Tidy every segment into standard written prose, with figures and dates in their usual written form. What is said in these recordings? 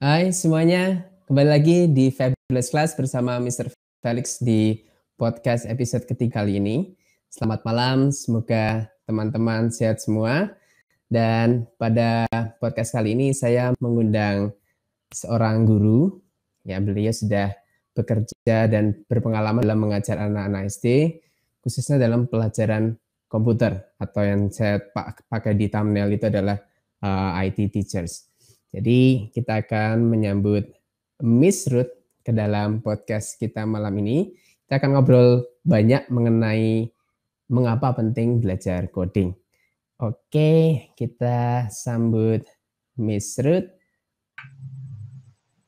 Hai semuanya, kembali lagi di Fabulous Class bersama Mr. Felix di podcast episode ketiga kali ini. Selamat malam, semoga teman-teman sehat semua. Dan pada podcast kali ini saya mengundang seorang guru, ya beliau sudah bekerja dan berpengalaman dalam mengajar anak-anak SD, khususnya dalam pelajaran komputer atau yang saya pakai di thumbnail itu adalah IT teachers. Jadi kita akan menyambut Miss Ruth ke dalam podcast kita malam ini. Kita akan ngobrol banyak mengenai mengapa penting belajar coding. Oke, kita sambut Miss Ruth.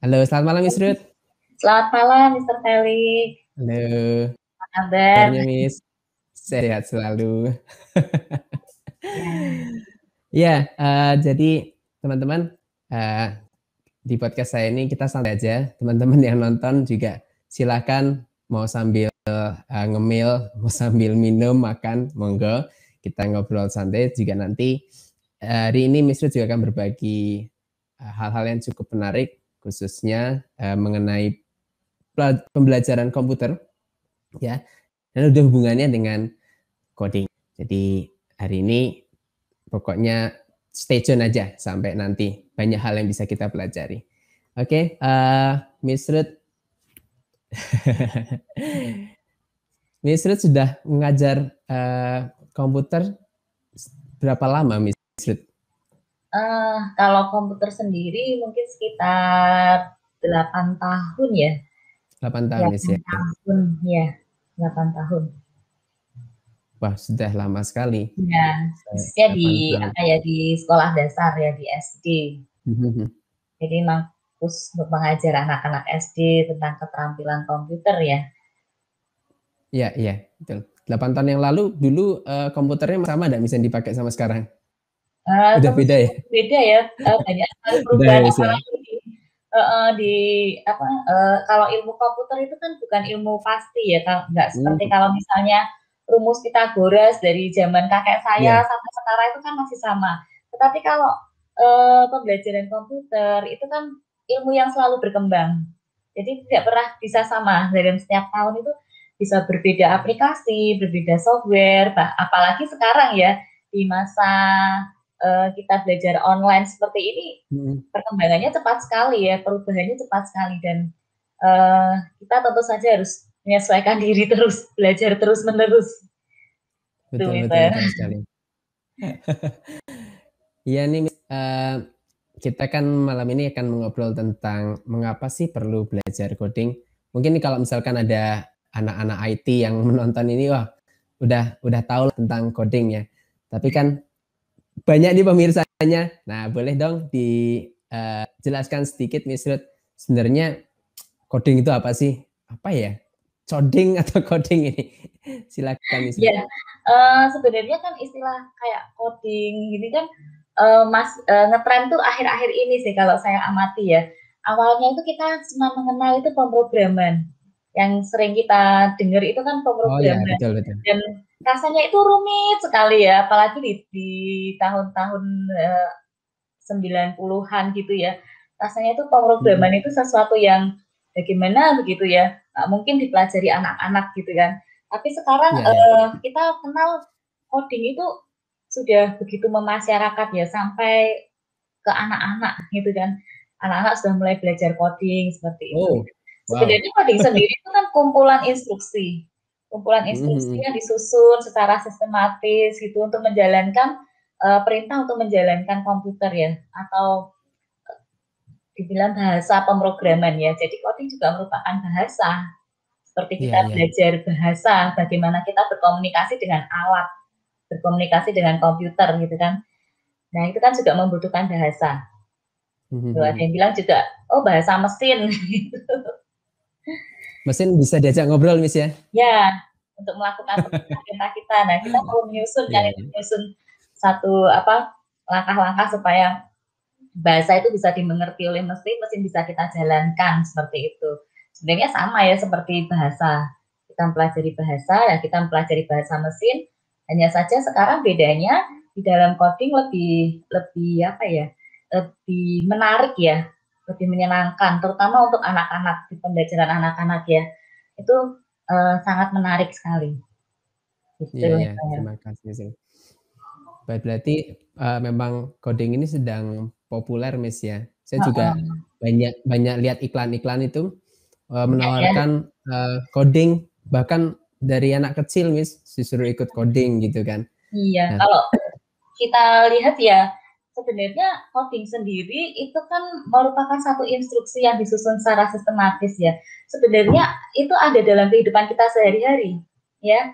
Halo, selamat malam Miss Ruth. Selamat malam Mr. Felix. Halo. Apa kabar? Kabarnya Miss? Sehat selalu. Ya, jadi teman-teman di podcast saya ini kita santai aja. Teman-teman yang nonton juga silakan mau sambil ngemil, mau sambil minum, makan, monggo. Kita ngobrol santai juga nanti. Hari ini Miss Ruth juga akan berbagi hal-hal yang cukup menarik, khususnya mengenai pembelajaran komputer, ya, dan udah hubungannya dengan coding. Jadi hari ini pokoknya stay tune aja sampai nanti banyak hal yang bisa kita pelajari. Oke, Miss Ruth, Miss Ruth sudah mengajar komputer berapa lama, Miss Ruth? Kalau komputer sendiri mungkin sekitar 8 tahun ya. 8 tahun, Miss ya. 8 tahun, ya. 8 tahun. Wah, sudah lama sekali. Ya, khususnya di sekolah dasar ya, di SD. Jadi memang khusus untuk mengajar anak-anak SD tentang keterampilan komputer ya. Iya, betul. 8 tahun yang lalu dulu komputernya sama ada bisa dipakai sama sekarang? Udah beda ya? Beda ya, banyak sekali perubahan. Kalau ilmu komputer itu kan bukan ilmu pasti ya, nggak seperti kalau misalnya rumus Pythagoras dari zaman kakek saya sampai sekarang itu kan masih sama. Tetapi kalau pembelajaran komputer itu kan ilmu yang selalu berkembang. Jadi tidak pernah bisa sama. Dalam setiap tahun itu bisa berbeda aplikasi, berbeda software. Apalagi sekarang ya di masa kita belajar online seperti ini, perkembangannya cepat sekali ya, perubahannya cepat sekali dan kita tentu saja harus menyesuaikan diri terus, belajar terus menerus. Betul sekali. Iya nih, kita kan malam ini akan mengobrol tentang mengapa sih perlu belajar coding. Mungkin nih kalau misalkan ada anak-anak IT yang menonton ini, wah udah tahu tentang coding ya. Tapi kan banyak nih pemirsanya. Nah, boleh dong dijelaskan sedikit, Miss Ruth, sebenarnya coding itu apa sih? Apa ya? Coding atau coding ini? Silakan, Miss Ruth. Ya, sebenarnya kan istilah kayak coding gini kan ngetren tuh akhir-akhir ini sih kalau saya amati ya. Awalnya itu kita cuma mengenal itu pemrograman. Yang sering kita dengar itu kan Oh ya, pemrograman. betul. Dan rasanya itu rumit sekali ya, apalagi di tahun-tahun 90-an gitu ya. Rasanya itu pemrograman itu sesuatu yang bagaimana begitu ya, mungkin dipelajari anak-anak gitu kan. Tapi sekarang kita kenal coding itu sudah begitu memasyarakat ya, sampai ke anak-anak gitu kan. Anak-anak sudah mulai belajar coding seperti itu. Sebenarnya coding sendiri itu kan kumpulan instruksi yang disusun secara sistematis gitu untuk menjalankan perintah untuk menjalankan komputer ya, atau dibilang bahasa pemrograman ya. Jadi coding juga merupakan bahasa. Seperti kita belajar bahasa, bagaimana kita berkomunikasi dengan alat, berkomunikasi dengan komputer gitu kan. Nah, itu kan juga membutuhkan bahasa. Ada yang bilang juga, oh bahasa mesin. Mesin bisa diajak ngobrol, Miss ya? Ya, untuk melakukan perintah kita. Nah, kita perlu menyusun satu langkah-langkah supaya bahasa itu bisa dimengerti oleh mesin bisa kita jalankan seperti itu. Sebenarnya sama ya seperti bahasa. Kita mempelajari bahasa, ya kita mempelajari bahasa mesin. Hanya saja sekarang bedanya di dalam coding lebih menarik ya. lebih menyenangkan, terutama untuk anak-anak, di pembelajaran anak-anak ya. Itu sangat menarik sekali. Gitu. Iya, terima kasih sih. Berarti memang coding ini sedang populer, Miss ya. Saya juga banyak lihat iklan-iklan itu Ya. menawarkan coding, bahkan dari anak kecil, Miss, disuruh ikut coding gitu kan. Iya, Nah, kalau kita lihat ya, sebenarnya coding sendiri itu kan merupakan satu instruksi yang disusun secara sistematis ya. Sebenarnya itu ada dalam kehidupan kita sehari-hari, ya.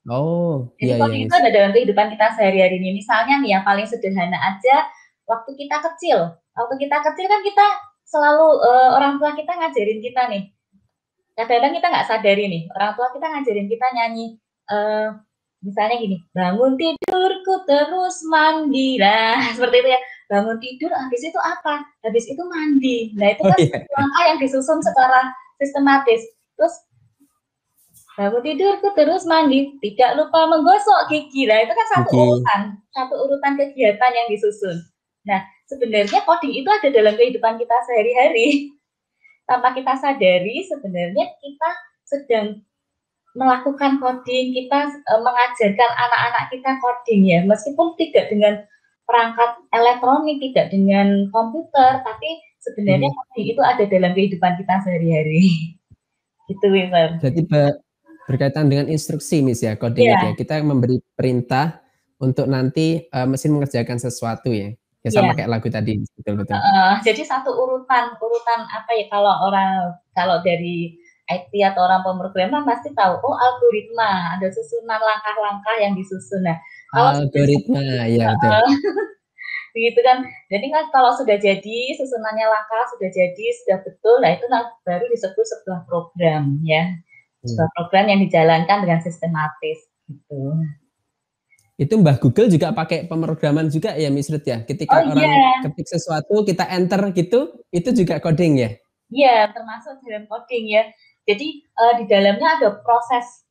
oh, Jadi iya, coding itu Miss. ada dalam kehidupan kita sehari-hari ini. Misalnya nih yang paling sederhana aja, waktu kita kecil. Waktu kita kecil kan kita selalu orang tua kita ngajarin kita nih. Kadang-kadang kita nggak sadari nih, orang tua kita ngajarin kita nyanyi. Misalnya gini, bangun tidurku terus mandi. Nah, seperti itu ya. Bangun tidur, habis itu apa? Habis itu mandi. Nah, itu Oh kan iya. langkah yang disusun secara sistematis. Terus bangun tidurku terus mandi, tidak lupa menggosok gigi. Nah, itu kan Gigi. satu urutan kegiatan yang disusun. Nah, sebenarnya coding itu ada dalam kehidupan kita sehari-hari. Tanpa kita sadari, sebenarnya kita sedang melakukan coding, kita mengajarkan anak-anak kita coding ya, meskipun tidak dengan perangkat elektronik, tidak dengan komputer, tapi sebenarnya coding itu ada dalam kehidupan kita sehari-hari. Gitu, Winter. Berarti berkaitan dengan instruksi, Miss ya, coding itu ya. Iya, Kita memberi perintah untuk nanti mesin mengerjakan sesuatu ya. Ya iya. sama kayak lagu tadi, betul-betul. Jadi satu urutan apa ya, kalau dari IT atau orang pemrograman pasti tahu, oh algoritma, ada susunan langkah-langkah yang disusun. Nah, kalau sudah Algoritma, ya betul. begitu kan, jadi kan kalau sudah jadi susunannya langkah sudah jadi sudah betul, nah itu baru disebut sebuah program ya, sebuah program yang dijalankan dengan sistematis gitu. Itu Mbah Google juga pakai pemrograman juga ya, Miss Ruth ya. Oh Ketika orang iya, ketik sesuatu kita enter gitu, itu juga coding ya. iya termasuk dalam coding ya. Jadi di dalamnya ada proses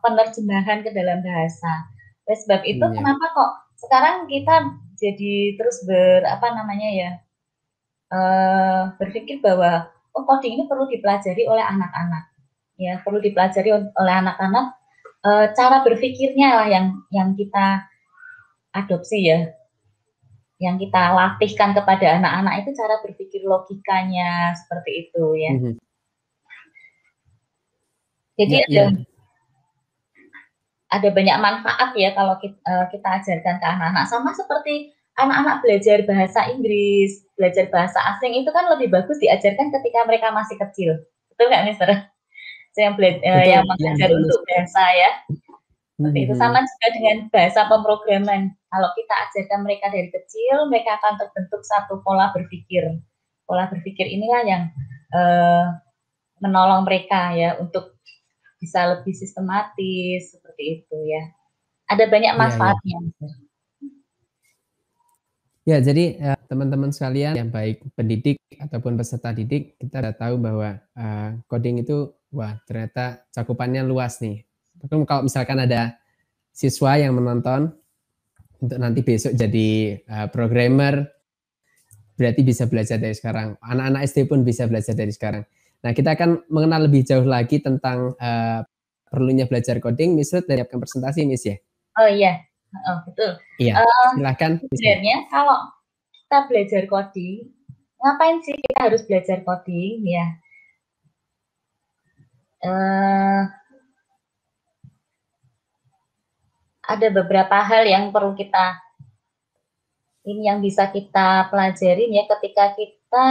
penerjemahan ke dalam bahasa. Oleh sebab itu Ya. kenapa kok sekarang kita jadi terus berpikir bahwa coding ini perlu dipelajari oleh anak-anak, ya perlu dipelajari oleh anak-anak. Cara berpikirnya lah yang kita adopsi ya, yang kita latihkan kepada anak-anak itu cara berpikir logikanya seperti itu ya. Jadi Ya. ada banyak manfaat ya kalau kita ajarkan ke anak-anak, sama seperti anak-anak belajar bahasa Inggris, belajar bahasa asing itu kan lebih bagus diajarkan ketika mereka masih kecil, betul nggak, Mister? Betul, Yang ya mengajar betul, Miss. untuk bahasa ya, seperti itu. Sama juga dengan bahasa pemrograman. Kalau kita ajarkan mereka dari kecil, mereka akan terbentuk satu pola berpikir. Pola berpikir inilah yang menolong mereka ya untuk bisa lebih sistematis seperti itu ya. Ada banyak Iya. manfaatnya. Ya, jadi teman-teman sekalian yang baik pendidik ataupun peserta didik, kita sudah tahu bahwa coding itu wah ternyata cakupannya luas nih. Tapi kalau misalkan ada siswa yang menonton untuk nanti besok jadi programmer, berarti bisa belajar dari sekarang. Anak-anak SD pun bisa belajar dari sekarang. Nah, kita akan mengenal lebih jauh lagi tentang perlunya belajar coding. Miss Ruth, menyiapkan presentasi, Miss ya? Oh iya, betul. Iya, silakan. Sebenarnya kalau kita belajar coding, ngapain sih kita harus belajar coding ya? Ada beberapa hal yang perlu yang bisa kita pelajarin ya ketika kita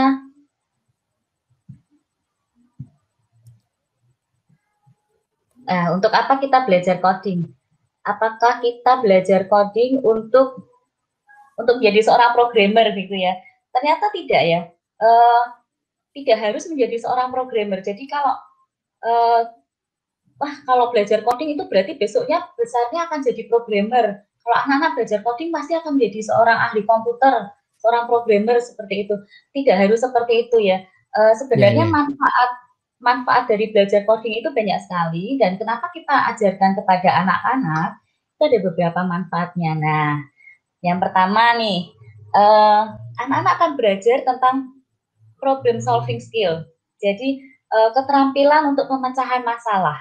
untuk apa kita belajar coding? Apakah kita belajar coding untuk menjadi seorang programmer gitu ya? Ternyata tidak ya. Tidak harus menjadi seorang programmer. Jadi kalau belajar coding itu berarti besoknya besarnya akan jadi programmer. Kalau anak-anak belajar coding pasti akan menjadi seorang ahli komputer, seorang programmer seperti itu. Tidak harus seperti itu ya. Sebenarnya manfaat dari belajar coding itu banyak sekali, dan kenapa kita ajarkan kepada anak-anak itu ada beberapa manfaatnya. Nah, yang pertama nih, anak-anak akan belajar tentang problem solving skill. Jadi keterampilan untuk pemecahan masalah.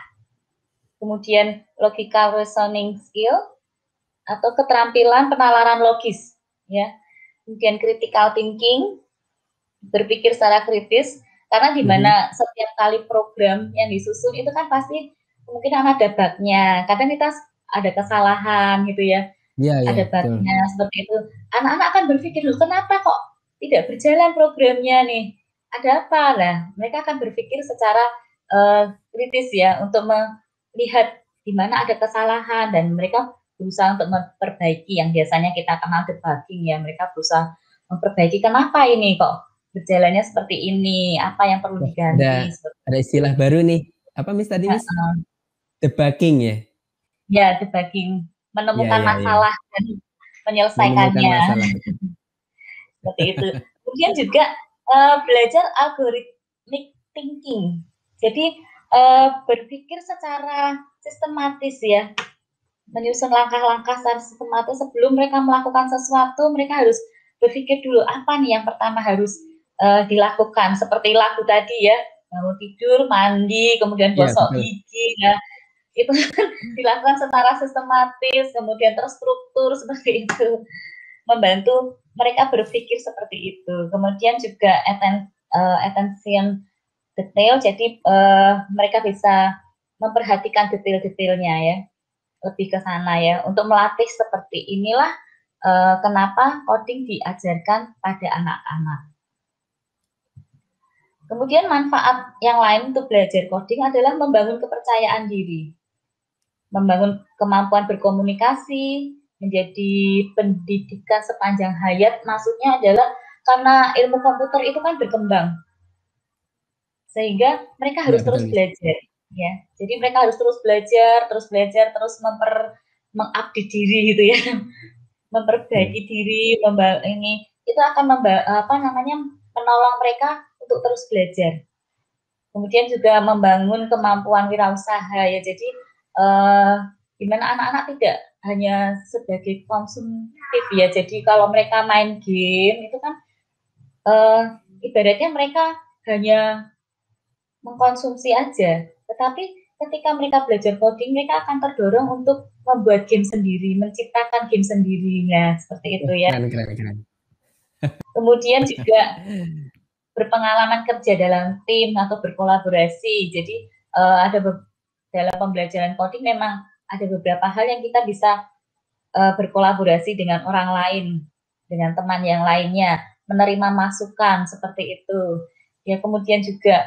Kemudian logical reasoning skill atau keterampilan penalaran logis, ya. Kemudian critical thinking, berpikir secara kritis, karena di mana setiap kali program yang disusun itu kan pasti kemungkinan ada bug-nya. Kadang kita ada kesalahan gitu ya. Ada bug-nya seperti itu. Anak-anak akan berpikir, loh kenapa kok tidak berjalan programnya nih? Ada apa? Nah, mereka akan berpikir secara kritis ya untuk melihat di mana ada kesalahan dan mereka berusaha untuk memperbaiki yang biasanya kita kenal debugging ya. Mereka berusaha memperbaiki kenapa ini kok berjalannya seperti ini, apa yang perlu diganti. Ada istilah baru nih. Apa Miss tadi Miss? Debugging ya? Ya, debugging. Menemukan masalah dan menyelesaikannya. Seperti itu. Kemudian juga belajar algorithmic thinking. Jadi berpikir secara sistematis ya. Menyusun langkah-langkah secara sistematis sebelum mereka melakukan sesuatu, mereka harus berpikir dulu apa nih yang pertama harus dilakukan. Seperti lagu tadi ya, bangun tidur, mandi, kemudian gosok gigi. Nah, itu kan dilakukan secara sistematis, kemudian terstruktur seperti itu, membantu mereka berpikir seperti itu. Kemudian juga attention detail, jadi mereka bisa memperhatikan detail-detailnya ya, lebih ke sana ya, untuk melatih seperti inilah kenapa coding diajarkan pada anak-anak. Kemudian manfaat yang lain untuk belajar coding adalah membangun kepercayaan diri, membangun kemampuan berkomunikasi, menjadi pendidikan sepanjang hayat. Maksudnya adalah karena ilmu komputer itu kan berkembang, sehingga mereka harus terus belajar. Ya, jadi mereka harus terus belajar, terus mengupdate diri gitu ya, memperbaiki diri, ini itu akan menolong mereka untuk terus belajar. Kemudian juga membangun kemampuan wirausaha ya, jadi gimana anak-anak tidak hanya sebagai konsumtif ya, jadi kalau mereka main game itu kan ibaratnya mereka hanya mengkonsumsi aja, tetapi ketika mereka belajar coding, mereka akan terdorong untuk membuat game sendiri, menciptakan game sendiri, nah seperti itu ya. Keren. Kemudian juga berpengalaman kerja dalam tim atau berkolaborasi. Jadi dalam pembelajaran coding memang ada beberapa hal yang kita bisa berkolaborasi dengan orang lain, dengan teman yang lainnya, menerima masukan seperti itu. Ya, kemudian juga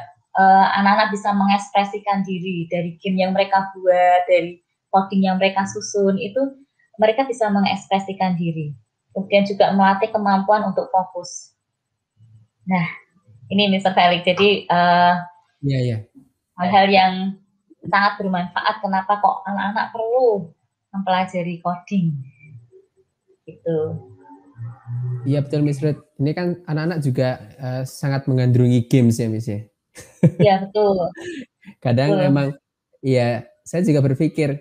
anak-anak bisa mengekspresikan diri dari game yang mereka buat, dari coding yang mereka susun, itu mereka bisa mengekspresikan diri. Kemudian juga melatih kemampuan untuk fokus. Nah, ini Mr. Felix, jadi hal-hal yang sangat bermanfaat. Kenapa kok anak-anak perlu mempelajari coding? Gitu. Iya betul Miss Ruth. Ini kan anak-anak juga sangat mengandrungi games ya Miss ya. Iya betul. Kadang memang, ya saya juga berpikir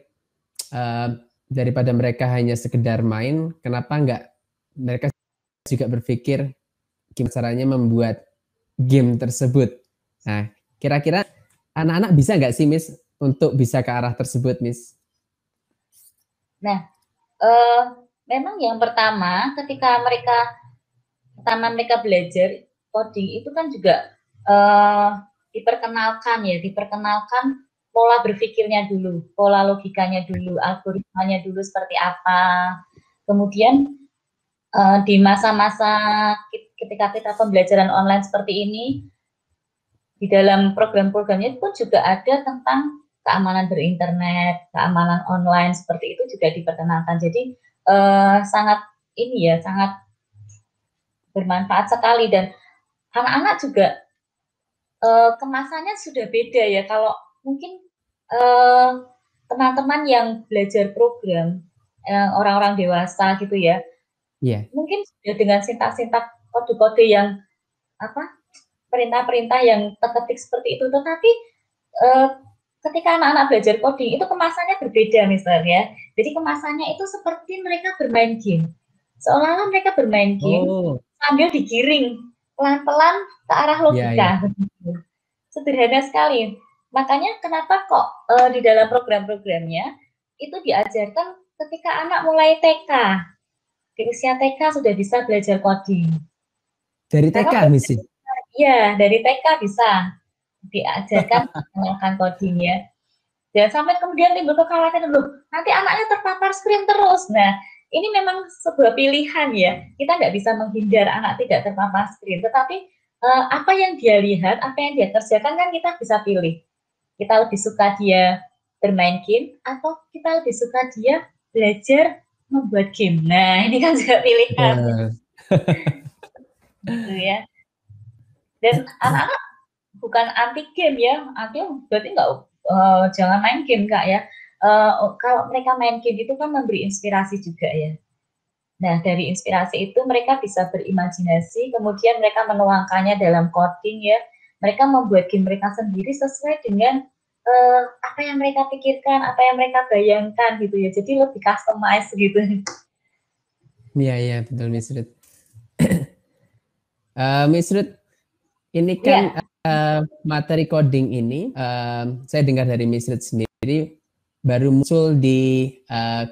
daripada mereka hanya sekedar main, kenapa enggak mereka juga berpikir gimana caranya membuat game tersebut. Nah, kira-kira anak-anak bisa nggak sih Miss untuk bisa ke arah tersebut Miss? Nah, memang yang pertama ketika mereka belajar coding itu kan juga diperkenalkan pola berpikirnya dulu, pola logikanya dulu, algoritmanya dulu seperti apa. Kemudian di masa-masa ketika kita pembelajaran online seperti ini, di dalam program-programnya pun juga ada tentang keamanan berinternet, keamanan online seperti itu juga diperkenalkan. Jadi sangat bermanfaat sekali, dan anak-anak juga kemasannya sudah beda ya. Kalau mungkin teman-teman yang belajar program orang-orang dewasa gitu ya, mungkin sudah dengan sintak-sintak kode-kode yang perintah-perintah yang terketik seperti itu, tetapi ketika anak-anak belajar coding itu kemasannya berbeda misalnya. Jadi kemasannya itu seperti mereka bermain game, Seolah-olah mereka bermain game sambil digiring pelan-pelan ke arah logika. Sederhana sekali. Makanya kenapa kok di dalam program-programnya itu diajarkan ketika anak mulai TK. Di usia TK sudah bisa belajar coding. Dari TK, Misi? Iya, dari TK bisa diajarkan menggunakan coding ya. Dan sampai kemudian timbul kekhawatiran, loh, nanti anaknya terpapar screen terus. Nah, ini memang sebuah pilihan ya. Kita nggak bisa menghindar anak tidak terpapar screen, tetapi apa yang dia lihat, apa yang dia kerjakan kan kita bisa pilih. Kita lebih suka dia bermain game atau kita lebih suka dia belajar membuat game. Nah, ini kan juga pilihan. Gitu ya. Dan anak-anak bukan anti game ya, anti berarti nggak jangan main game Kak ya. Kalau mereka main game itu kan memberi inspirasi juga ya. Nah, dari inspirasi itu mereka bisa berimajinasi, kemudian mereka menuangkannya dalam coding ya. Mereka membuat game mereka sendiri sesuai dengan apa yang mereka pikirkan, apa yang mereka bayangkan gitu ya. Jadi lebih customize gitu. Iya, betul Miss Ruth. Miss Ruth, ini kan materi coding ini, saya dengar dari Miss Ruth sendiri, baru muncul di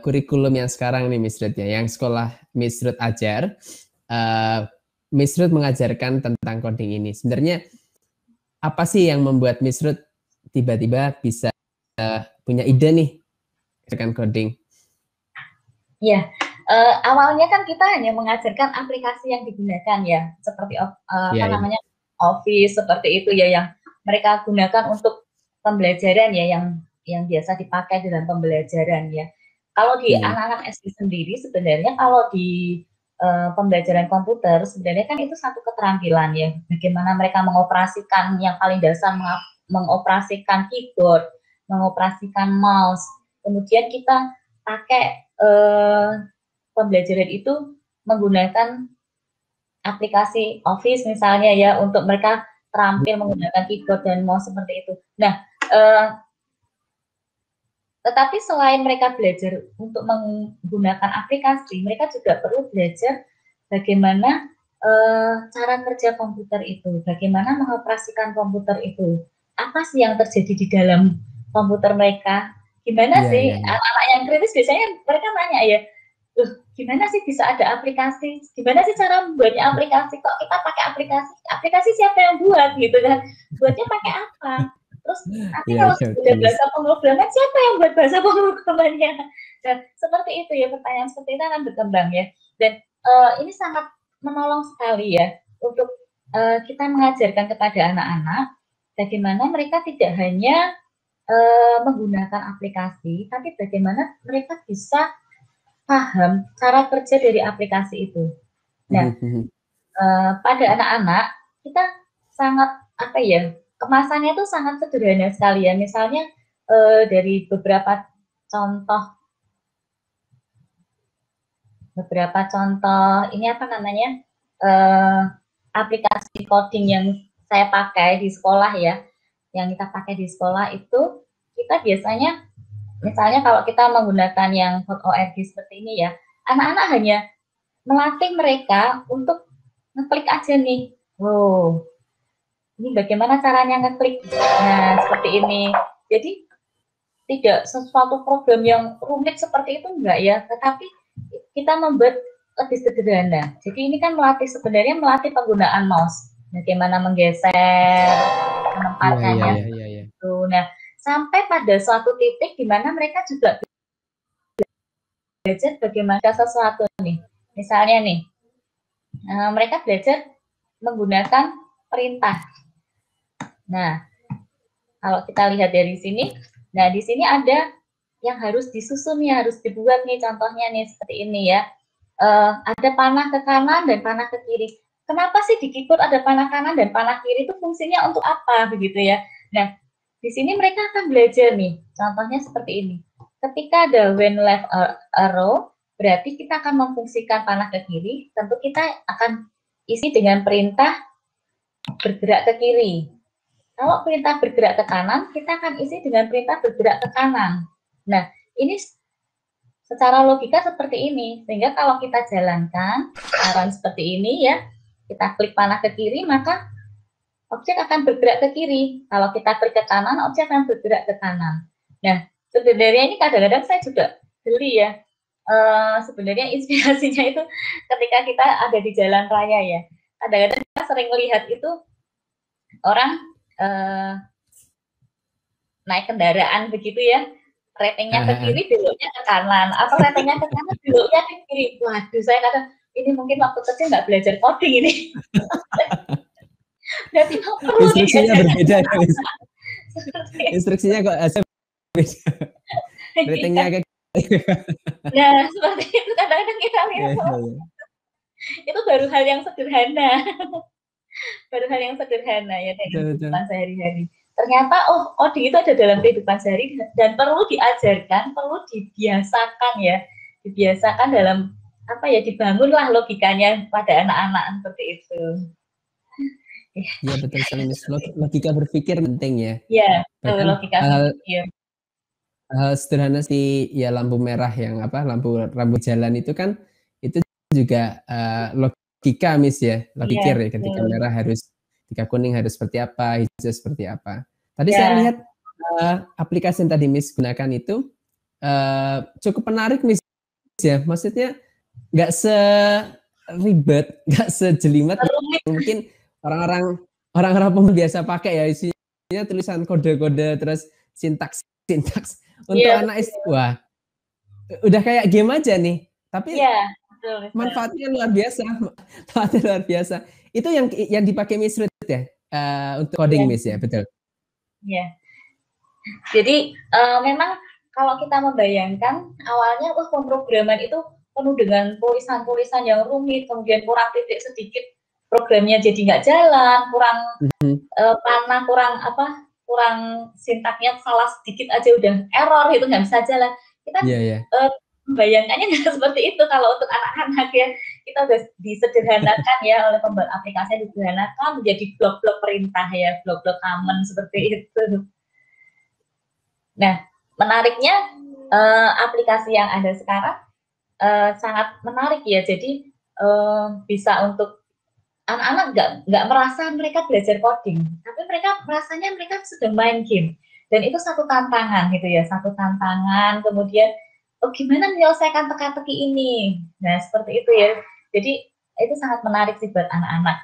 kurikulum yang sekarang nih Miss Ruth ya, yang sekolah Miss Ruth ajar. Miss Ruth mengajarkan tentang coding ini. Sebenarnya apa sih yang membuat Miss Ruth tiba-tiba bisa punya ide nih dengan coding? Ya, awalnya kan kita hanya mengajarkan aplikasi yang digunakan ya, seperti namanya Office seperti itu ya, yang mereka gunakan untuk pembelajaran ya, yang biasa dipakai dalam pembelajaran ya. Kalau di anak-anak SD sendiri sebenarnya kalau di pembelajaran komputer sebenarnya kan itu satu keterampilan ya, bagaimana mereka mengoperasikan yang paling dasar, mengoperasikan keyboard, mengoperasikan mouse, kemudian kita pakai pembelajaran itu menggunakan aplikasi Office misalnya ya, untuk mereka terampil menggunakan keyboard dan mouse seperti itu. Nah, tetapi selain mereka belajar untuk menggunakan aplikasi, mereka juga perlu belajar bagaimana cara kerja komputer itu, bagaimana mengoperasikan komputer itu, apa sih yang terjadi di dalam komputer mereka, gimana sih anak-anak yang kritis biasanya mereka nanya ya, loh, gimana sih bisa ada aplikasi, gimana sih cara membuatnya aplikasi, kok kita pakai aplikasi siapa yang buat gitu kan, buatnya pakai apa, terus nanti kalau sudah bahasa pemrograman siapa yang buat bahasa pemrogramannya. Nah, seperti itu ya, pertanyaan seperti itu akan berkembang ya, dan ini sangat menolong sekali ya untuk kita mengajarkan kepada anak-anak bagaimana mereka tidak hanya menggunakan aplikasi, tapi bagaimana mereka bisa paham cara kerja dari aplikasi itu. Nah, pada anak-anak kita sangat apa ya, kemasannya itu sangat sederhana sekali ya. Misalnya dari beberapa contoh ini apa namanya, aplikasi coding yang saya pakai di sekolah ya, yang kita pakai di sekolah itu, kita biasanya misalnya kalau kita menggunakan yang .org seperti ini ya, anak-anak hanya melatih mereka untuk ngeklik aja nih. Wow, ini bagaimana caranya ngeklik. Nah, seperti ini. Jadi tidak sesuatu program yang rumit seperti itu enggak ya, tetapi kita membuat lebih sederhana. Jadi ini kan sebenarnya melatih penggunaan mouse, bagaimana menggeser, menempatkannya. Nah, sampai pada suatu titik di mana mereka juga belajar bagaimana sesuatu nih. Misalnya nih, mereka belajar menggunakan perintah. Nah, kalau kita lihat dari sini, nah di sini ada yang harus disusun nih, harus dibuat nih, contohnya nih seperti ini ya. Ada panah ke kanan dan panah ke kiri. Kenapa sih di keyboard ada panah kanan dan panah kiri, itu fungsinya untuk apa begitu ya? Nah, di sini mereka akan belajar nih, contohnya seperti ini. Ketika ada when left arrow, berarti kita akan memfungsikan panah ke kiri, tentu kita akan isi dengan perintah bergerak ke kiri. Kalau perintah bergerak ke kanan, kita akan isi dengan perintah bergerak ke kanan. Nah, ini secara logika seperti ini. Sehingga kalau kita jalankan saran seperti ini ya, kita klik panah ke kiri, maka objek akan bergerak ke kiri. Kalau kita klik ke kanan, objek akan bergerak ke kanan. Nah, sebenarnya ini kadang-kadang saya juga geli ya. Sebenarnya inspirasinya itu ketika kita ada di jalan raya ya. Kadang-kadang kita sering melihat itu orang naik kendaraan begitu ya, ratingnya ke kiri, beloknya ke kanan, atau ratingnya ke kanan, beloknya ke kiri. Waduh, saya kadang ini mungkin waktu kecil nggak belajar coding ini. Berarti perlu instruksinya berbeda ya, Miss. Seperti Instruksinya kok beda. Ratingnya ke Nah, seperti itu kadang-kadang kita lihat itu baru hal yang sederhana. Baru hal yang sederhana ya kayak kehidupan sehari-hari. Ternyata coding itu ada dalam kehidupan sehari dan perlu diajarkan, perlu dibiasakan ya. Dibiasakan dalam apa ya, dibangunlah logikanya pada anak-anak seperti itu. Ya betul sekali, Miss. Logika berpikir penting ya. Iya, logika berpikir. Hal sederhana sih ya, lampu merah yang lampu jalan itu kan itu juga logika, Miss ya. Pikir ya, ketika merah harus, ketika kuning harus seperti apa, hijau seperti apa. Tadi saya lihat aplikasi yang tadi Miss gunakan itu cukup menarik, Miss ya. Maksudnya nggak seribet, nggak sejelimet mungkin orang-orang biasa pakai ya, isinya tulisan kode-kode terus sintaks untuk anak SD. Wah, udah kayak game aja nih, tapi manfaatnya luar biasa. Itu yang dipakai Miss Ruth ya, untuk coding Miss ya, betul? Iya. Jadi memang kalau kita membayangkan awalnya pemrograman itu penuh dengan tulisan-tulisan yang rumit, kemudian kurang titik sedikit programnya jadi nggak jalan, kurang panah, kurang sintaknya salah sedikit aja udah error, itu nggak bisa jalan. Kita membayangkannya nggak seperti itu kalau untuk anak-anak ya. Kita udah disederhanakan ya oleh pembuat aplikasi, disederhanakan menjadi blok-blok perintah ya, blok-blok common seperti itu. Nah, menariknya aplikasi yang ada sekarang sangat menarik ya. Jadi bisa untuk anak-anak nggak merasa mereka belajar coding, tapi mereka merasanya mereka sedang main game. Dan itu satu tantangan gitu ya, satu tantangan. Kemudian, gimana menyelesaikan teka-teki ini? Nah, seperti itu ya. Jadi itu sangat menarik sih buat anak-anak.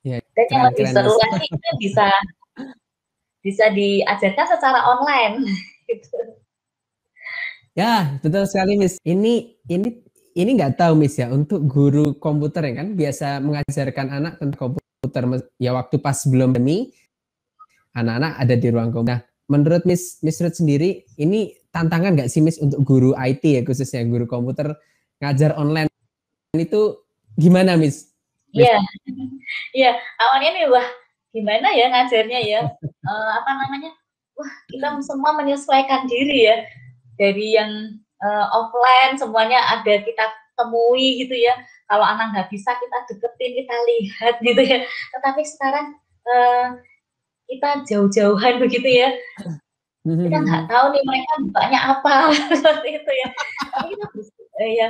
Ya, dan yang lebih seru lagi itu bisa diajarkan secara online gitu. Ya, betul sekali Miss. Ini nggak tahu Miss ya, untuk guru komputer yang kan biasa mengajarkan anak tentang komputer ya, waktu pas sebelum pandemi anak-anak ada di ruang komputer. Nah, menurut Miss Ruth sendiri, ini tantangan nggak sih Miss untuk guru IT ya, khususnya guru komputer ngajar online itu gimana Miss? Iya, iya. Awalnya nih, wah gimana ya ngajarnya ya? Wah kita semua menyesuaikan diri ya. Dari yang offline semuanya ada kita temui gitu ya. Kalau anak nggak bisa kita deketin, kita lihat gitu ya. Tetapi sekarang kita jauh-jauhan begitu ya. Kita nggak tahu nih mereka bukanya apa seperti itu ya. Tapi kita ya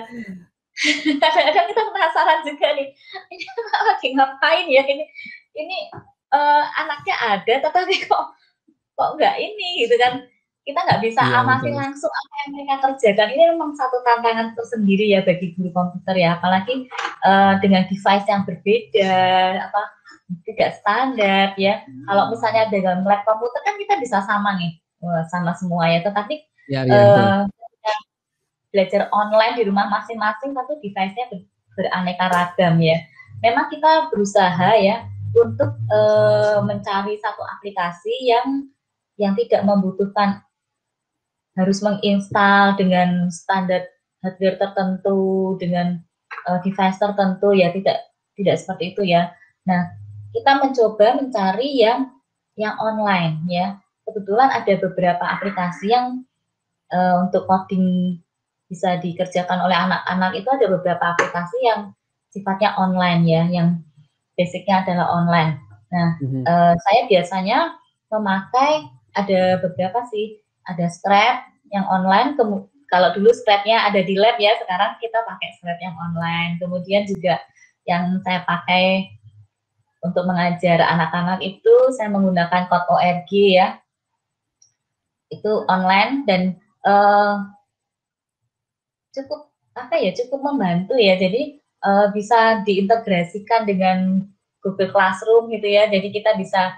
kadang-kadang kita penasaran juga nih, ini lagi ngapain ya ini anaknya ada tetapi kok nggak ini gitu kan. Kita nggak bisa amati langsung apa yang mereka kerjakan. Ini memang satu tantangan tersendiri ya bagi guru komputer ya, apalagi dengan device yang berbeda, tidak standar ya. Kalau misalnya dalam lab komputer kan kita bisa sama nih, sama semua ya. Tetapi belajar online di rumah masing-masing tentu device-nya beraneka ragam ya. Memang kita berusaha ya untuk mencari satu aplikasi yang tidak membutuhkan harus menginstal dengan standar hardware tertentu, dengan device tertentu ya, tidak seperti itu ya. Nah, kita mencoba mencari yang online ya. Kebetulan ada beberapa aplikasi yang untuk coding bisa dikerjakan oleh anak-anak. Itu ada beberapa aplikasi yang sifatnya online ya, yang basicnya adalah online. Nah, saya biasanya memakai ada beberapa sih, ada Scrap, yang online. Kalau dulu scrap-nya ada di lab ya, sekarang kita pakai scrap yang online. Kemudian juga yang saya pakai untuk mengajar anak-anak itu saya menggunakan Code.org ya, itu online dan cukup cukup membantu ya. Jadi bisa diintegrasikan dengan Google Classroom gitu ya. Jadi kita bisa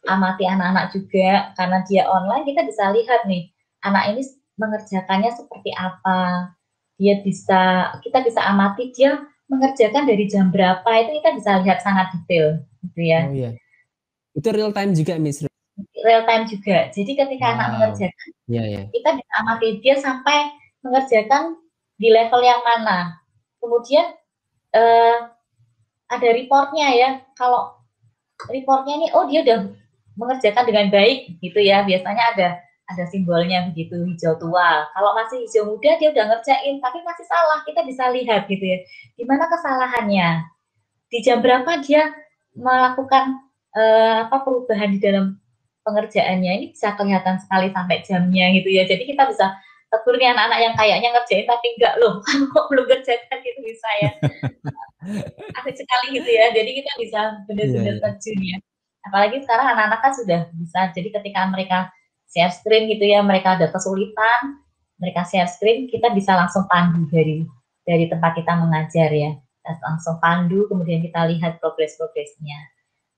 amati anak-anak juga, karena dia online kita bisa lihat nih anak ini mengerjakannya seperti apa. Kita bisa amati dia mengerjakan dari jam berapa, itu kita bisa lihat sangat detail gitu ya. Oh iya. Itu real time juga, Miss? Real time juga. Jadi ketika anak mengerjakan, kita bisa amati dia sampai mengerjakan di level yang mana. Kemudian ada reportnya ya. Kalau reportnya nih, oh dia udah mengerjakan dengan baik gitu ya. Biasanya ada simbolnya begitu, hijau tua. Kalau masih hijau muda dia udah ngerjain tapi masih salah, kita bisa lihat gitu ya. Di mana kesalahannya? Di jam berapa dia melakukan perubahan di dalam pengerjaannya, ini bisa kelihatan sekali sampai jamnya gitu ya. Jadi kita bisa tegur nih anak-anak yang kayaknya ngerjain tapi enggak loh, kok belum ngerjakan gitu bisa ya. Asik sekali gitu ya. Jadi kita bisa benar-benar terjun ya. Apalagi sekarang anak-anak kan sudah bisa. Jadi ketika mereka share screen gitu ya, mereka ada kesulitan, mereka share screen, kita bisa langsung pandu dari tempat kita mengajar ya. Kita langsung pandu, kemudian kita lihat progres-progresnya.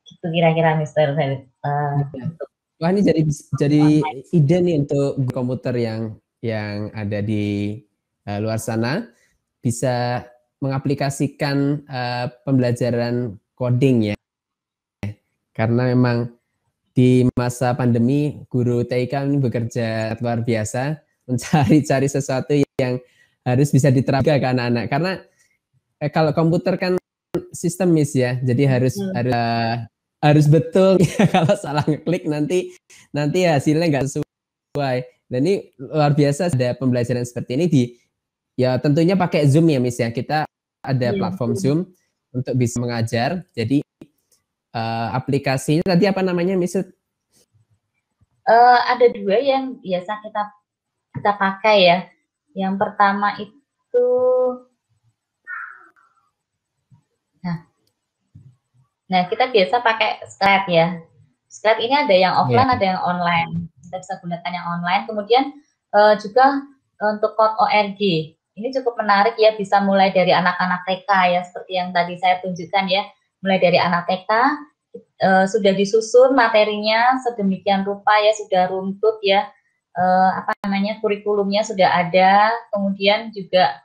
Gitu kira-kira Mister Felix. Wah, ini jadi ide nih untuk komputer yang ada di luar sana, bisa mengaplikasikan pembelajaran coding ya. Karena memang di masa pandemi guru TIK ini bekerja luar biasa mencari-cari sesuatu yang harus bisa diterapkan ke anak-anak. Karena kalau komputer kan sistemis ya, jadi harus betul ya. Kalau salah ngeklik nanti hasilnya nggak sesuai. Dan ini luar biasa ada pembelajaran seperti ini ya tentunya pakai Zoom ya, Miss ya. Kita ada platform Zoom untuk bisa mengajar. Jadi aplikasinya tadi apa namanya, Miss? Ada dua yang biasa kita pakai ya. Yang pertama itu Nah, kita biasa pakai Skype ya. Skype ini ada yang offline, ada yang online. Kita bisa gunakan yang online. Kemudian juga untuk Code.org. Ini cukup menarik ya, bisa mulai dari anak-anak TK ya, seperti yang tadi saya tunjukkan ya. Mulai dari anak TK, sudah disusun materinya sedemikian rupa ya, sudah runtut ya. Kurikulumnya sudah ada. Kemudian juga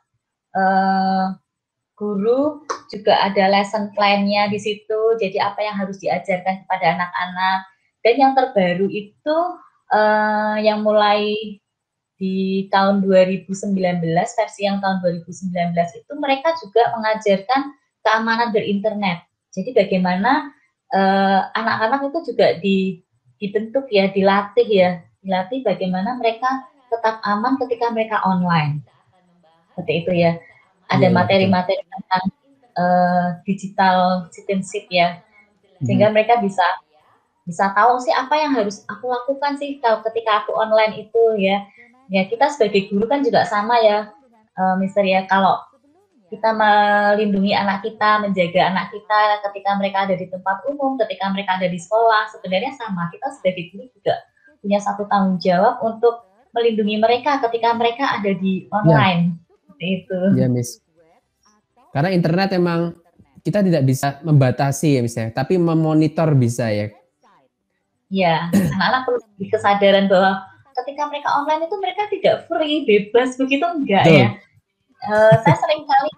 guru juga ada lesson plan-nya di situ, jadi apa yang harus diajarkan kepada anak-anak. Dan yang terbaru itu yang mulai di tahun 2019, versi yang tahun 2019 itu mereka juga mengajarkan keamanan berinternet. Jadi bagaimana anak-anak itu juga dibentuk ya, dilatih bagaimana mereka tetap aman ketika mereka online. Seperti itu ya. Ada materi-materi tentang digital citizenship ya, sehingga mereka bisa tahu sih apa yang harus aku lakukan sih kalau ketika aku online itu ya. Ya kita sebagai guru kan juga sama ya, Mister ya, kalau kita melindungi anak kita, menjaga anak kita ketika mereka ada di tempat umum, ketika mereka ada di sekolah, sebenarnya sama, kita sebagai guru juga punya satu tanggung jawab untuk melindungi mereka ketika mereka ada di online. Itu. Ya, Miss. Karena internet emang kita tidak bisa membatasi ya, misalnya, tapi memonitor bisa ya. Ya, anak-anak perlu kesadaran bahwa ketika mereka online itu mereka tidak free, bebas begitu enggak ya. Saya seringkali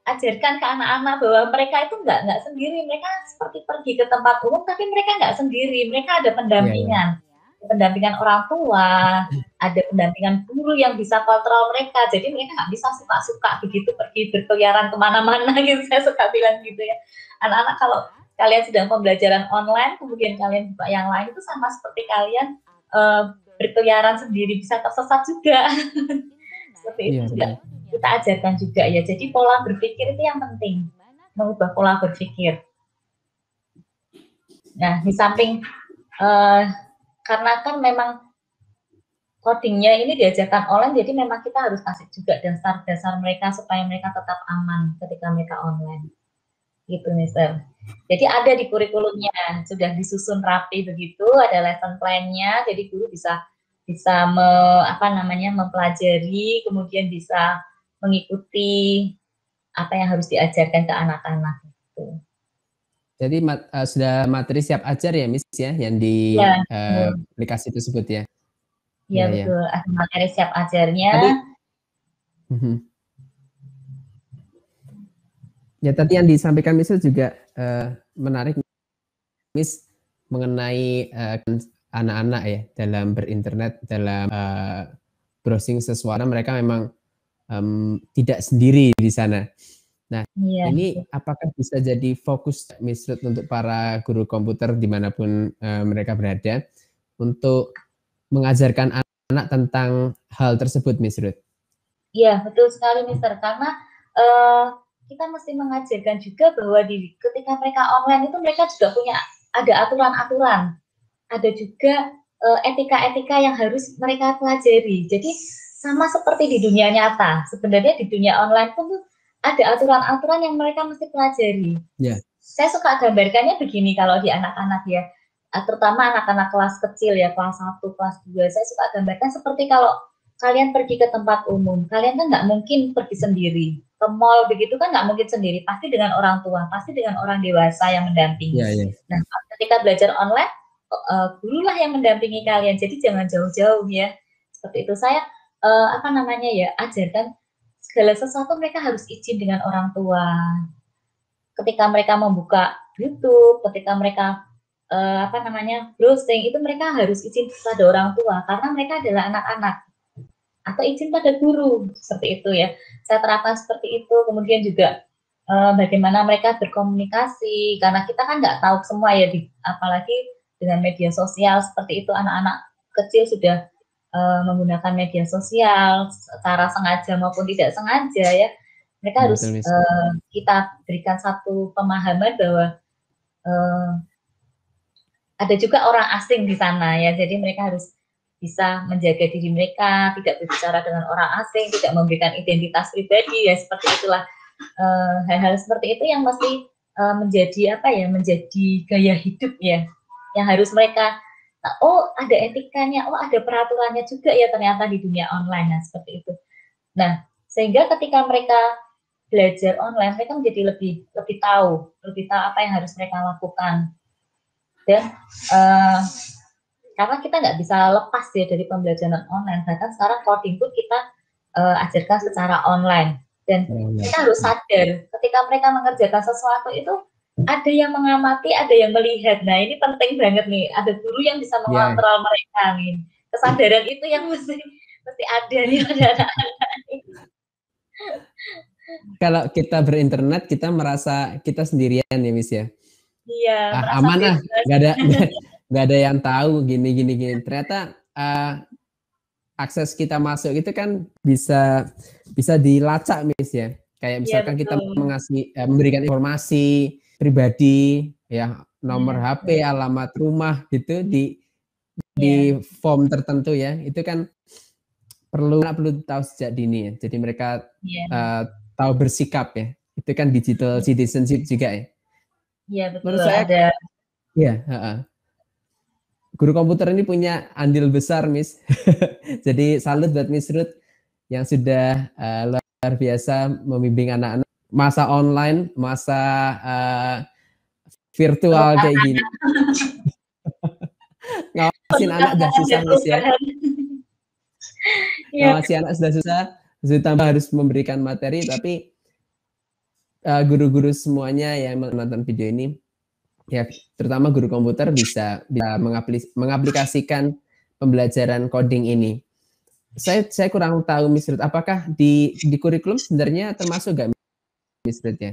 ajarkan ke anak-anak bahwa mereka itu enggak sendiri, mereka seperti pergi ke tempat umum tapi mereka enggak sendiri, mereka ada pendampingan. Pendampingan orang tua, ada pendampingan guru yang bisa kontrol mereka, jadi mereka nggak bisa suka-suka begitu pergi berkeliaran kemana-mana gitu. Saya suka bilang gitu ya, anak-anak kalau kalian sedang pembelajaran online, kemudian kalian buka yang lain, itu sama seperti kalian berkeliaran sendiri, bisa tersesat juga. Seperti itu juga kita ajarkan juga ya, jadi pola berpikir itu yang penting, mengubah pola berpikir. Nah, di samping karena kan memang codingnya ini diajarkan online, jadi memang kita harus kasih juga dasar-dasar mereka supaya mereka tetap aman ketika mereka online. Gitu, Mister. Jadi ada di kurikulumnya, sudah disusun rapi begitu, ada lesson plan-nya, jadi guru bisa mempelajari, kemudian bisa mengikuti apa yang harus diajarkan ke anak-anak gitu. Jadi sudah materi siap ajar ya, Miss ya, yang di Ya, aplikasi tersebut ya. Iya Ya, betul, ada materi siap ajarnya. Tadi, ya tadi yang disampaikan Miss juga menarik, Miss, mengenai anak-anak ya dalam berinternet, dalam browsing sesuatu, mereka memang tidak sendiri di sana. Nah, Iya. ini apakah bisa jadi fokus Miss Ruth untuk para guru komputer dimanapun mereka berada untuk mengajarkan anak tentang hal tersebut, Miss Ruth? Iya, betul sekali, Mister. Karena kita mesti mengajarkan juga bahwa ketika mereka online itu mereka juga punya ada aturan-aturan, ada juga etika-etika yang harus mereka pelajari. Jadi sama seperti di dunia nyata, sebenarnya di dunia online pun tuh ada aturan-aturan yang mereka mesti pelajari. Yeah. Saya suka gambarkannya begini kalau di anak-anak ya, terutama anak-anak kelas kecil ya, kelas 1, kelas 2, saya suka gambarkan seperti kalau kalian pergi ke tempat umum, kalian kan nggak mungkin pergi sendiri. Ke mall begitu kan nggak mungkin sendiri, pasti dengan orang tua, pasti dengan orang dewasa yang mendampingi. Nah, ketika belajar online, gurulah yang mendampingi kalian, jadi jangan jauh-jauh ya. Seperti itu saya ajarkan segala sesuatu mereka harus izin dengan orang tua. Ketika mereka membuka YouTube, ketika mereka browsing, itu mereka harus izin pada orang tua karena mereka adalah anak-anak, atau izin pada guru, seperti itu ya. Saya terapkan seperti itu. Kemudian juga bagaimana mereka berkomunikasi, karena kita kan nggak tahu semua ya, apalagi dengan media sosial seperti itu, anak-anak kecil sudah menggunakan media sosial secara sengaja maupun tidak sengaja ya. Mereka harus kita berikan satu pemahaman bahwa ada juga orang asing di sana ya, jadi mereka harus bisa menjaga diri mereka, tidak berbicara dengan orang asing, tidak memberikan identitas pribadi ya, seperti itulah. Hal-hal seperti itu yang mesti menjadi menjadi gaya hidup ya, yang harus mereka ada etikanya, ada peraturannya juga ya ternyata di dunia online. Nah, seperti itu. Nah, sehingga ketika mereka belajar online, mereka menjadi lebih tahu apa yang harus mereka lakukan. Dan karena kita nggak bisa lepas ya dari pembelajaran online, bahkan sekarang coding pun kita ajarkan secara online. Dan kita harus sadar ketika mereka mengerjakan sesuatu itu ada yang mengamati, ada yang melihat. Nah, ini penting banget nih, ada guru yang bisa mengontrol mereka nih. Kesadaran itu yang mesti ada nih pada anak-anak. Kalau kita berinternet, kita merasa kita sendirian ya, Miss ya. Iya, aman lah, nggak ada yang tahu gini. Ternyata akses kita masuk itu kan bisa dilacak, Miss ya. Kayak misalkan kita memberikan informasi pribadi ya, nomor HP, alamat rumah gitu di form tertentu ya. Itu kan perlu tahu sejak dini ya. Jadi mereka tahu bersikap ya. Itu kan digital citizenship juga ya. Iya, betul. Menurut saya ada. Iya, guru komputer ini punya andil besar, Miss. Jadi salut buat Miss Ruth yang sudah luar biasa membimbing anak-anak masa online, masa virtual kayak gini. Ngawasin anak udah susah, Miss ya. Ngawasin anak sudah susah, ditambah harus memberikan materi, tapi guru-guru semuanya yang menonton video ini, ya terutama guru komputer bisa mengaplikasikan pembelajaran coding ini. Saya kurang tahu, Miss Ruth, apakah di kurikulum sebenarnya termasuk nggak, Miss Ruth ya?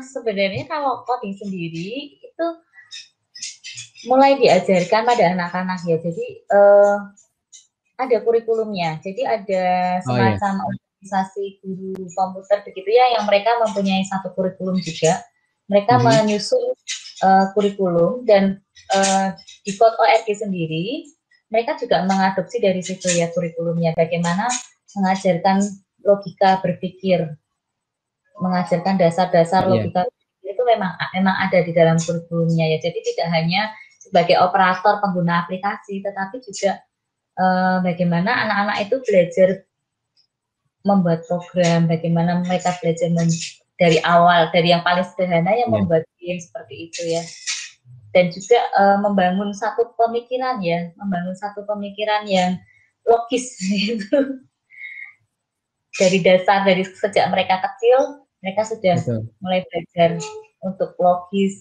Sebenarnya kalau coding sendiri itu mulai diajarkan pada anak-anak ya. Jadi ada kurikulumnya. Jadi ada semacam organisasi guru komputer begitu ya, yang mereka mempunyai satu kurikulum juga. Mereka menyusun kurikulum, dan di Code.org sendiri mereka juga mengadopsi dari situ ya kurikulumnya, bagaimana mengajarkan logika berpikir, mengajarkan dasar-dasar logika berpikir itu memang ada di dalam kurikulumnya ya. Jadi tidak hanya sebagai operator pengguna aplikasi, tetapi juga bagaimana anak-anak itu belajar membuat program, bagaimana mereka belajar dari awal, dari yang paling sederhana yang membuat game seperti itu ya. Dan juga membangun satu pemikiran yang logis gitu. Dari dasar, dari sejak mereka kecil, mereka sudah mulai belajar untuk logis,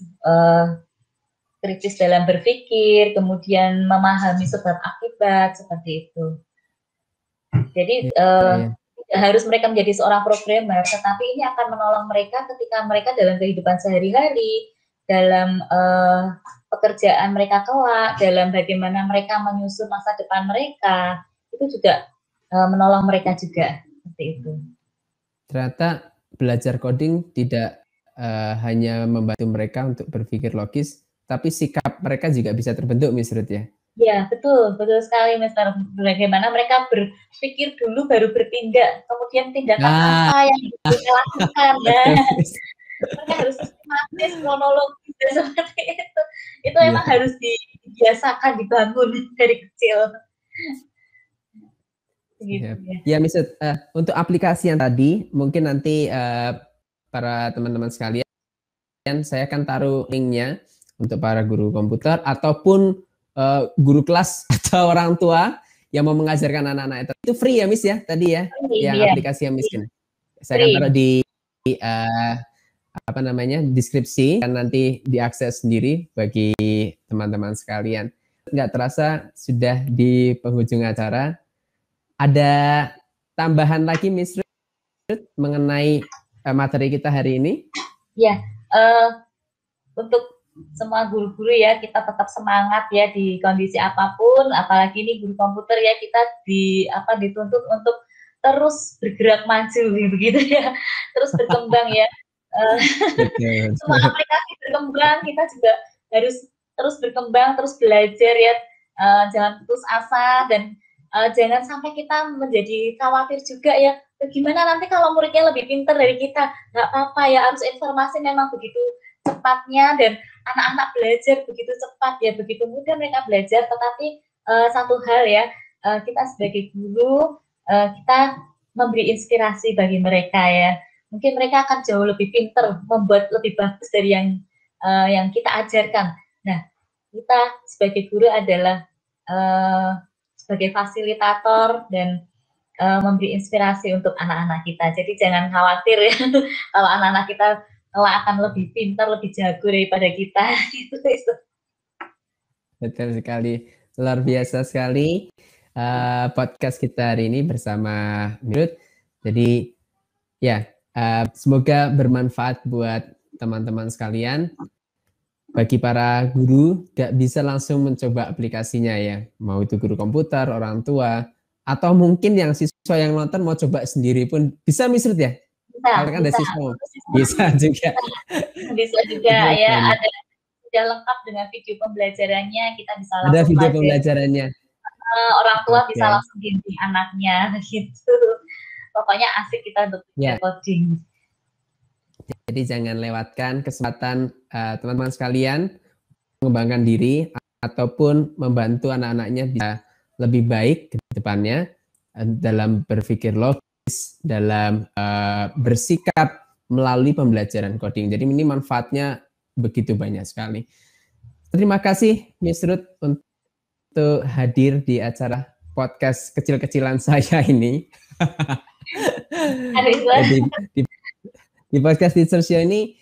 kritis dalam berpikir, kemudian memahami sebab akibat, seperti itu. Jadi tidak harus mereka menjadi seorang programmer, tetapi ini akan menolong mereka ketika mereka dalam kehidupan sehari-hari, dalam pekerjaan mereka kelak, dalam bagaimana mereka menyusun masa depan mereka, itu juga menolong mereka juga, seperti itu. Ternyata belajar coding tidak hanya membantu mereka untuk berpikir logis, tapi sikap mereka juga bisa terbentuk, Miss Ruth ya? Ya, betul sekali, Mister. Bagaimana mereka berpikir dulu baru bertindak, kemudian tindakan apa yang mereka lakukan. Mereka harus sistematis, kronologis, seperti itu. Itu memang harus dibiasakan, dibangun dari kecil. Gitu, ya, Miss, untuk aplikasi yang tadi, mungkin nanti para teman-teman sekalian, saya akan taruh linknya untuk para guru komputer ataupun guru kelas atau orang tua yang mau mengajarkan anak-anak itu free ya, Miss ya, tadi ya, yang aplikasi yang miskin. Saya akan taruh di deskripsi dan nanti diakses sendiri bagi teman-teman sekalian. Nggak terasa sudah di penghujung acara. Ada tambahan lagi, Miss Ruth, mengenai materi kita hari ini? Ya, untuk semua guru-guru ya, kita tetap semangat ya di kondisi apapun, apalagi ini guru komputer ya, kita dituntut untuk terus bergerak maju begitu ya, terus berkembang ya. Semua aplikasi berkembang, kita juga harus terus berkembang, terus belajar ya, jangan putus asa dan jangan sampai kita menjadi khawatir juga ya, gimana nanti kalau muridnya lebih pintar dari kita. Nggak apa-apa ya, harus informasi memang begitu cepatnya dan anak-anak belajar begitu cepat ya, begitu mudah mereka belajar. Tetapi satu hal ya, kita sebagai guru, kita memberi inspirasi bagi mereka ya. Mungkin mereka akan jauh lebih pintar, membuat lebih bagus dari yang kita ajarkan. Nah, kita sebagai guru adalah sebagai fasilitator dan memberi inspirasi untuk anak-anak kita. Jadi jangan khawatir ya kalau anak-anak kita akan lebih pintar, lebih jago daripada kita. Itu. Betul sekali, luar biasa sekali podcast kita hari ini bersama Ruth. Jadi ya, semoga bermanfaat buat teman-teman sekalian. Bagi para guru, gak bisa langsung mencoba aplikasinya ya. Mau itu guru komputer, orang tua, atau mungkin yang siswa yang nonton mau coba sendiri pun bisa, Miss Ruth ya? Kalau kan ada siswa, bisa juga. Bisa juga ya, ada sudah lengkap dengan video pembelajarannya, kita bisa langsung ada video pembelajarannya. Orang tua bisa langsung bimbing anaknya gitu. Pokoknya asik kita untuk coding. Jadi jangan lewatkan kesempatan teman-teman sekalian mengembangkan diri ataupun membantu anak-anaknya bisa lebih baik ke depannya dalam berpikir logis, dalam bersikap melalui pembelajaran coding. Jadi ini manfaatnya begitu banyak sekali. Terima kasih Miss Ruth untuk hadir di acara podcast kecil-kecilan saya ini. Di podcast Teacher Show ini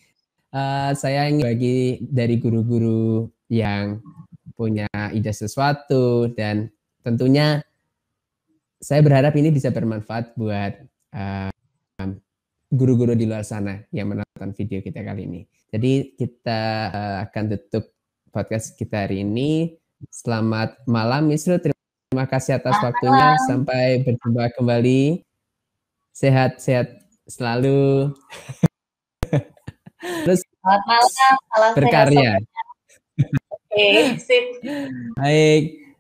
saya ingin bagi dari guru-guru yang punya ide sesuatu dan tentunya saya berharap ini bisa bermanfaat buat guru-guru di luar sana yang menonton video kita kali ini. Jadi kita akan tutup podcast kita hari ini. Selamat malam Miss Ruth, terima kasih atas waktunya. Sampai berjumpa kembali. Sehat-sehat selalu. Terus selamat malam, salam berkarya. Oke, sip. Baik.